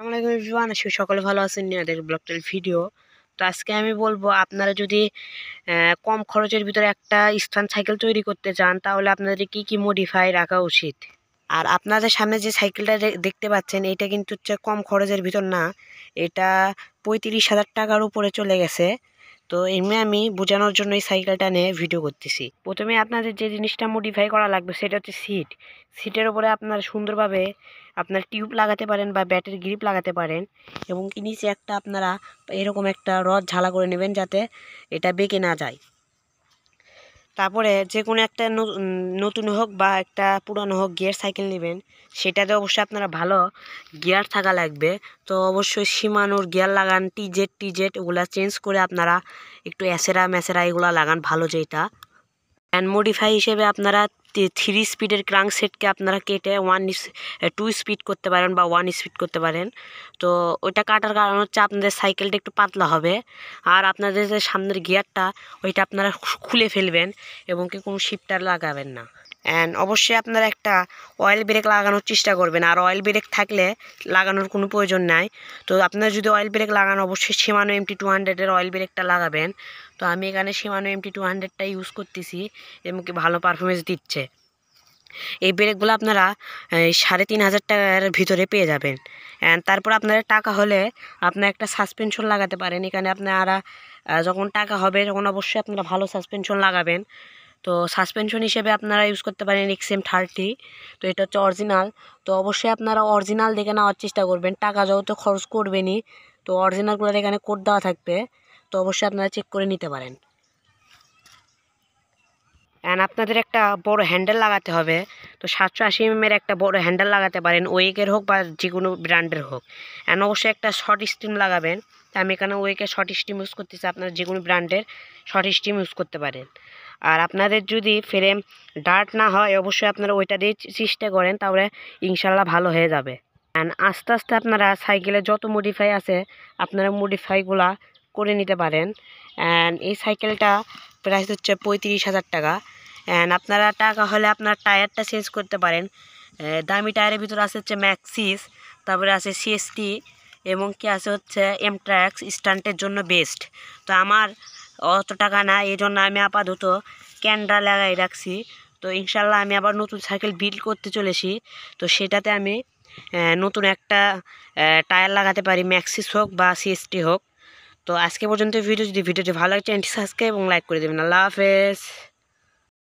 আসসালামু আলাইকুম এভরিওয়ান, আশা করি সকলে ভালো আছেন। নিয়ে ব্লগ টেল ভিডিও। তো আজকে আমি বলবো, আপনারা যদি কম খরচের ভিতরে একটা স্থান সাইকেল তৈরি করতে চান, তাহলে আপনাদের কি কি মডিফাই রাখা উচিত। আর আপনাদের সামনে যে সাইকেলটা দেখতে পাচ্ছেন, এটা কিন্তু হচ্ছে কম খরচের ভিতর না, এটা 35,000 টাকার উপরে চলে গেছে। তো এমনি আমি বোঝানোর জন্য এই সাইকেলটা নিয়ে ভিডিও করতেছি। প্রথমে আপনাদের যে জিনিসটা মডিফাই করা লাগবে সেটা হচ্ছে সিটের উপরে আপনার সুন্দরভাবে আপনার টিউব লাগাতে পারেন বা ব্যাটের গ্রিপ লাগাতে পারেন, এবং কি নিচে একটা আপনারা এরকম একটা রড ঝালা করে নেবেন যাতে এটা বেঁকে না যায়। তারপরে যে কোনো একটা নতুন হোক বা একটা পুরানো হোক গিয়ার সাইকেল নেবেন, সেটাতে অবশ্যই আপনারা ভালো গিয়ার থাকা লাগবে। তো অবশ্যই সীমানোর গিয়ার লাগান, টিজেট ওগুলা চেঞ্জ করে আপনারা একটু ম্যাসেরা এগুলা লাগান ভালো যেটা। অ্যান্ড মডিফাই হিসেবে আপনারা 3 স্পিডের ক্রাঙ্ক সেটকে আপনারা কেটে 2 স্পিড করতে পারেন বা 1 স্পিড করতে পারেন। তো ওইটা কাটার কারণ হচ্ছে আপনাদের সাইকেলটা একটু পাতলা হবে, আর আপনাদের যে সামনের গিয়ারটা ওইটা আপনারা খুলে ফেলবেন এবং কি কোনো শিফটার লাগাবেন না। অ্যান্ড অবশ্যই আপনারা একটা অয়েল ব্রেক লাগানোর চেষ্টা করবেন, আর অয়েল ব্রেক থাকলে লাগানোর কোনো প্রয়োজন নাই। তো আপনারা যদি অয়েল ব্রেক লাগান, অবশ্যই Shimano MT200-এর অয়েল ব্রেকটা লাগাবেন। তো আমি এখানে Shimano MT200টা ইউজ করতেছি এবং কি ভালো পারফরমেন্স দিচ্ছে। এই ব্রেকগুলো আপনারা 3,500 টাকার ভিতরে পেয়ে যাবেন। অ্যান্ড তারপর আপনাদের টাকা হলে আপনারা একটা সাসপেনশন লাগাতে পারেন। এখানে আপনারা যখন টাকা হবে তখন অবশ্যই আপনারা ভালো সাসপেনশন লাগাবেন। তো সাসপেনশন হিসেবে আপনারা ইউজ করতে পারেন XM30। তো এটা হচ্ছে অরিজিনাল। তো অবশ্যই আপনারা অরিজিনাল দেখে নেওয়ার চেষ্টা করবেন, টাকা যেহেতু খরচ করবেনই। তো অরিজিনালগুলোর এখানে কোড দেওয়া থাকবে, তো অবশ্যই আপনারা চেক করে নিতে পারেন। অ্যান্ড আপনাদের একটা বড় হ্যান্ডেল লাগাতে হবে। তো 780 mm একটা বড় হ্যান্ডেল লাগাতে পারেন, ওয়েকের হোক বা যে কোনো ব্র্যান্ডের হোক। অ্যান্ড অবশ্যই একটা শর্ট স্টিম লাগাবেন। আমি এখানে ওয়েকের শর্ট স্টিম ইউজ করতেছি, আপনারা যে কোনো ব্র্যান্ডের শর্ট স্টিম ইউজ করতে পারেন। আর আপনাদের যদি ফ্রেম ডার্ট না হয়, অবশ্যই আপনারা ওইটা দিয়ে চেষ্টা করেন, তাহলে ইনশাল্লাহ ভালো হয়ে যাবে। অ্যান্ড আস্তে আস্তে আপনারা সাইকেলের যত মডিফাই আছে আপনারা মডিফাইগুলা করে নিতে পারেন। অ্যান্ড এই সাইকেলটা প্রাইস হচ্ছে 35,000 টাকা। অ্যান্ড আপনারা টাকা হলে আপনার টায়ারটা চেঞ্জ করতে পারেন। দামি টায়ারের ভিতরে আছে হচ্ছে ম্যাক্সিস, তারপরে আছে CST, এবং কি আছে হচ্ছে এমট্রাক্স স্টান্টের জন্য বেস্ট। তো আমার অত টাকা না, এই জন্য আমি আপাতত ক্যানরা লাগাই রাখছি। তো ইনশাল্লাহ আমি আবার নতুন সাইকেল বিল্ড করতে চলেছি, তো সেটাতে আমি নতুন একটা টায়ার লাগাতে পারি, ম্যাক্সিস হোক বা CST হোক। তো আজকে পর্যন্ত ভিডিওটি ভালো লাগে চ্যানেলটি সাবস্ক্রাইব এবং লাইক করে দেবেন। আল্লাহ হাফেজ।